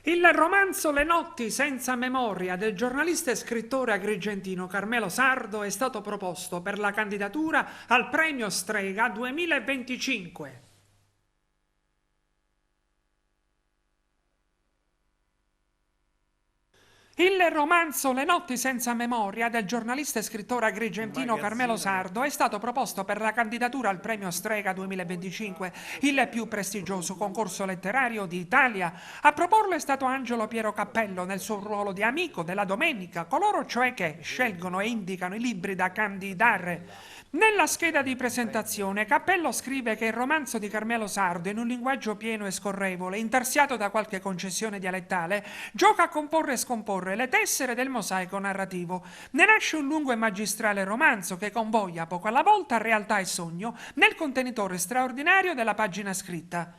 Il romanzo Le notti senza memoria del giornalista e scrittore agrigentino Carmelo Sardo è stato proposto per la candidatura al Premio Strega 2025. Il romanzo Le notti senza memoria del giornalista e scrittore agrigentino Carmelo Sardo è stato proposto per la candidatura al Premio Strega 2025, il più prestigioso concorso letterario d'Italia. A proporlo è stato Angelo Piero Cappello nel suo ruolo di amico della Domenica, coloro cioè che scelgono e indicano i libri da candidare. Nella scheda di presentazione, Cappello scrive che il romanzo di Carmelo Sardo, in un linguaggio pieno e scorrevole, intarsiato da qualche concessione dialettale, gioca a comporre e scomporre le tessere del mosaico narrativo. Ne nasce un lungo e magistrale romanzo che convoglia poco alla volta realtà e sogno nel contenitore straordinario della pagina scritta.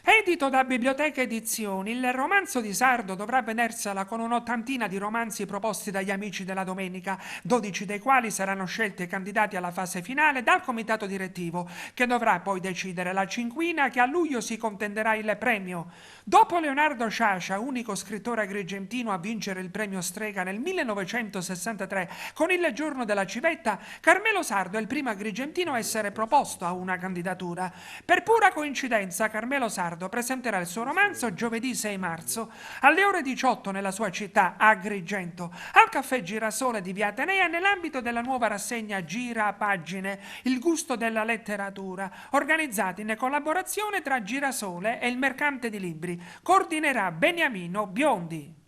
Edito da Biblioteca Edizioni, il romanzo di Sardo dovrà vedersela con un'ottantina di romanzi proposti dagli amici della Domenica, 12 dei quali saranno scelti e candidati alla fase finale dal comitato direttivo, che dovrà poi decidere la cinquina che a luglio si contenderà il premio. Dopo Leonardo Sciascia, unico scrittore agrigentino a vincere il premio Strega nel 1963 con Il giorno della civetta, Carmelo Sardo è il primo agrigentino a essere proposto a una candidatura. Per pura coincidenza, Carmelo Sardo presenterà il suo romanzo giovedì 6 marzo alle ore 18 nella sua città, Agrigento, al Caffè Girasole di Via Atenea nell'ambito della nuova rassegna Gira Pagine, il gusto della letteratura, organizzata in collaborazione tra Girasole e il Mercante di Libri. Coordinerà Beniamino Biondi.